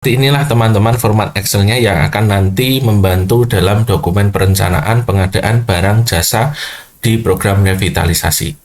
Seperti inilah teman-teman format Excel-nya yang akan nanti membantu dalam dokumen perencanaan pengadaan barang jasa di program revitalisasi.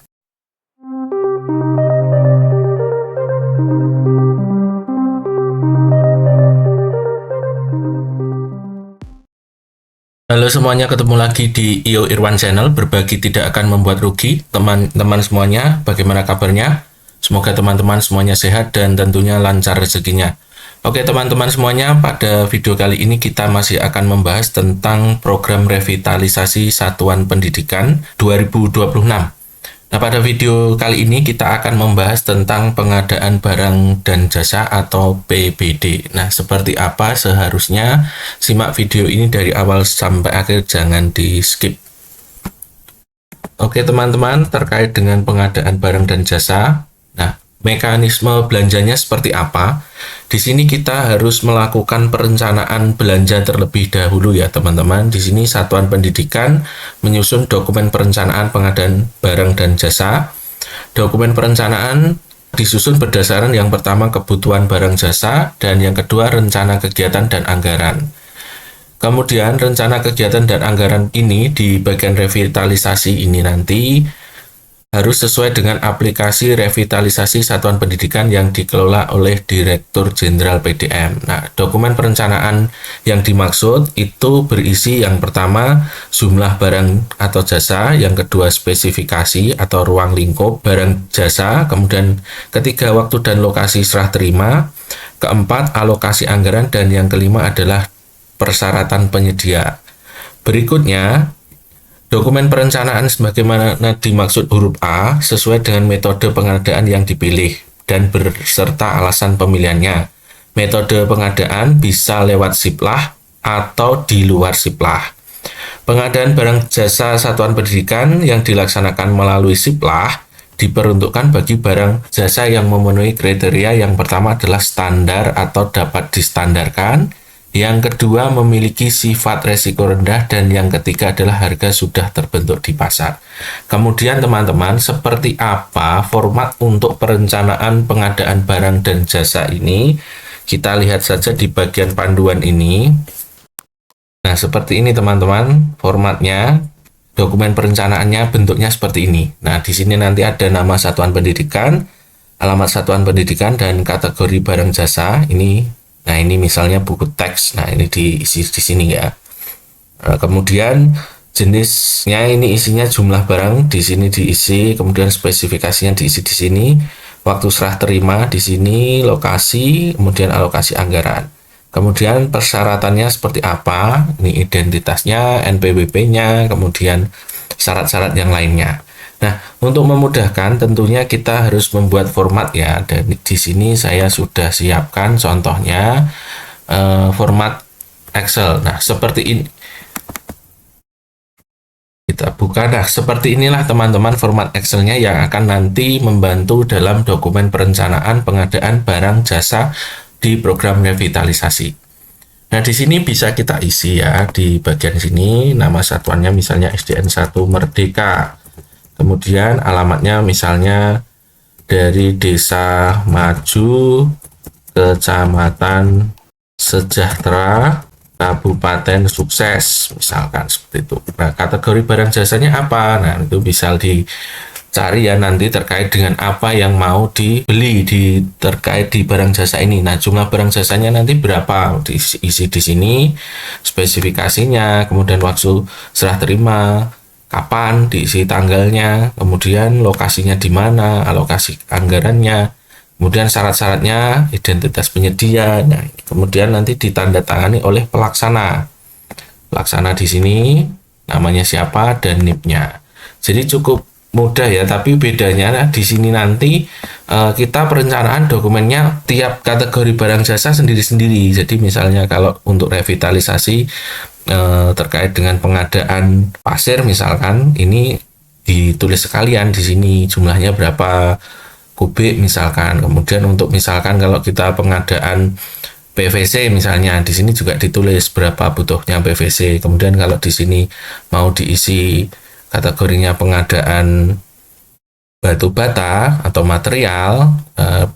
Halo semuanya, ketemu lagi di IO Irwan Channel. Berbagi tidak akan membuat rugi. Teman-teman semuanya, bagaimana kabarnya? Semoga teman-teman semuanya sehat dan tentunya lancar rezekinya. Oke teman-teman semuanya, pada video kali ini kita masih akan membahas tentang program revitalisasi Satuan Pendidikan 2026. Nah, pada video kali ini kita akan membahas tentang pengadaan barang dan jasa atau PBD. Nah, seperti apa seharusnya? Simak video ini dari awal sampai akhir, jangan di-skip. Oke teman-teman, terkait dengan pengadaan barang dan jasa. Nah, mekanisme belanjanya seperti apa? Di sini kita harus melakukan perencanaan belanja terlebih dahulu ya teman-teman. Di sini Satuan Pendidikan menyusun dokumen perencanaan pengadaan barang dan jasa. Dokumen perencanaan disusun berdasarkan yang pertama kebutuhan barang jasa dan yang kedua rencana kegiatan dan anggaran. Kemudian rencana kegiatan dan anggaran ini di bagian revitalisasi ini nanti harus sesuai dengan aplikasi revitalisasi Satuan Pendidikan yang dikelola oleh Direktur Jenderal PDM. Nah, dokumen perencanaan yang dimaksud itu berisi yang pertama jumlah barang atau jasa, yang kedua spesifikasi atau ruang lingkup barang jasa, kemudian ketiga waktu dan lokasi serah terima, keempat alokasi anggaran, dan yang kelima adalah persyaratan penyedia. Berikutnya, dokumen perencanaan sebagaimana dimaksud huruf A sesuai dengan metode pengadaan yang dipilih dan berserta alasan pemilihannya. Metode pengadaan bisa lewat siplah atau di luar siplah. Pengadaan barang jasa Satuan Pendidikan yang dilaksanakan melalui siplah diperuntukkan bagi barang jasa yang memenuhi kriteria. Yang pertama adalah standar atau dapat distandarkan, yang kedua memiliki sifat resiko rendah, dan yang ketiga adalah harga sudah terbentuk di pasar. Kemudian teman-teman, seperti apa format untuk perencanaan pengadaan barang dan jasa ini? Kita lihat saja di bagian panduan ini. Nah, seperti ini teman-teman formatnya. Dokumen perencanaannya bentuknya seperti ini. Nah, di sini nanti ada nama Satuan Pendidikan, alamat Satuan Pendidikan, dan kategori barang jasa. Nah, ini misalnya buku teks. Nah, ini diisi di sini ya. Nah, kemudian jenisnya ini isinya jumlah barang di sini diisi, kemudian spesifikasinya diisi di sini, waktu serah terima di sini, lokasi, kemudian alokasi anggaran. Kemudian persyaratannya seperti apa? Ini identitasnya, NPWP-nya, kemudian syarat-syarat yang lainnya. Nah, untuk memudahkan tentunya kita harus membuat format ya, dan di sini saya sudah siapkan contohnya format Excel. Nah, seperti ini. Kita buka. Nah, seperti inilah teman-teman format Excel-nya yang akan nanti membantu dalam dokumen perencanaan pengadaan barang jasa di program revitalisasi. Nah, di sini bisa kita isi ya, di bagian sini nama satuannya misalnya SDN 1 Merdeka. Kemudian alamatnya misalnya dari Desa Maju, Kecamatan Sejahtera, Kabupaten Sukses, misalkan seperti itu. Nah, kategori barang jasanya apa? Nah, itu bisa dicari ya nanti terkait dengan apa yang mau dibeli terkait di barang jasa ini. Nah, jumlah barang jasanya nanti berapa? Diisi di sini, spesifikasinya, kemudian waktu serah terima, kapan, diisi tanggalnya, kemudian lokasinya di mana, alokasi anggarannya, kemudian syarat-syaratnya, identitas penyedia. Nah, kemudian nanti ditandatangani oleh pelaksana. Pelaksana di sini namanya siapa dan NIP-nya. Jadi cukup mudah ya, tapi bedanya di sini nanti kita perencanaan dokumennya tiap kategori barang jasa sendiri-sendiri. Jadi misalnya kalau untuk revitalisasi terkait dengan pengadaan pasir misalkan, ini ditulis sekalian di sini jumlahnya berapa kubik misalkan. Kemudian untuk misalkan kalau kita pengadaan PVC misalnya, di sini juga ditulis berapa butuhnya PVC. Kemudian kalau di sini mau diisi kategorinya pengadaan batu bata atau material,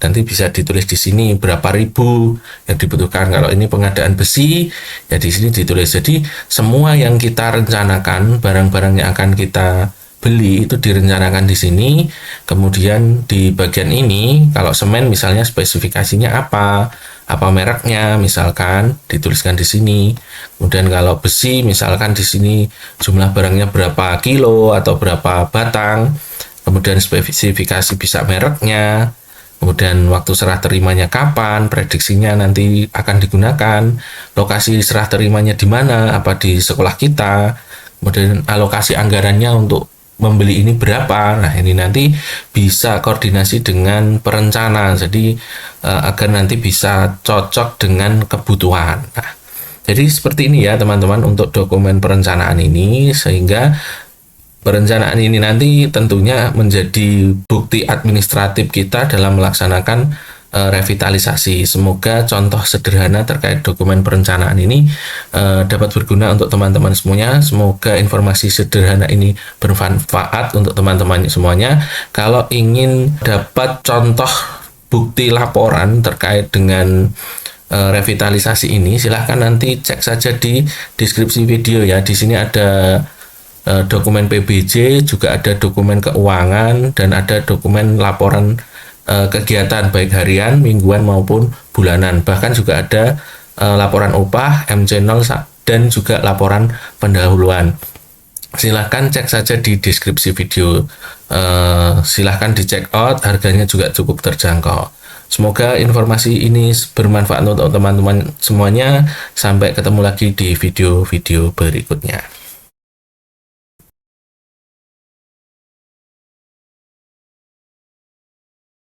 nanti bisa ditulis di sini berapa ribu yang dibutuhkan. Kalau ini pengadaan besi, ya di sini ditulis. Jadi semua yang kita rencanakan, barang-barang yang akan kita beli itu direncanakan di sini. Kemudian di bagian ini, kalau semen misalnya spesifikasinya apa mereknya, misalkan dituliskan di sini. Kemudian kalau besi, misalkan di sini jumlah barangnya berapa kilo atau berapa batang. Kemudian spesifikasi bisa mereknya, kemudian waktu serah terimanya kapan, prediksinya nanti akan digunakan, lokasi serah terimanya di mana, apa di sekolah kita, kemudian alokasi anggarannya untuk membeli ini berapa. Nah, ini nanti bisa koordinasi dengan perencana, jadi agar nanti bisa cocok dengan kebutuhan. Nah, jadi seperti ini ya teman-teman untuk dokumen perencanaan ini, sehingga perencanaan ini nanti tentunya menjadi bukti administratif kita dalam melaksanakan revitalisasi. Semoga contoh sederhana terkait dokumen perencanaan ini dapat berguna untuk teman-teman semuanya. Semoga informasi sederhana ini bermanfaat untuk teman-teman semuanya. Kalau ingin dapat contoh bukti laporan terkait dengan revitalisasi ini, silahkan nanti cek saja di deskripsi video ya. Di sini ada dokumen PBJ, juga ada dokumen keuangan, dan ada dokumen laporan kegiatan baik harian, mingguan maupun bulanan. Bahkan juga ada laporan upah, M-channel, dan juga laporan pendahuluan. Silahkan cek saja di deskripsi video. Silahkan di check out, harganya juga cukup terjangkau. Semoga informasi ini bermanfaat untuk teman-teman semuanya. Sampai ketemu lagi di video-video berikutnya.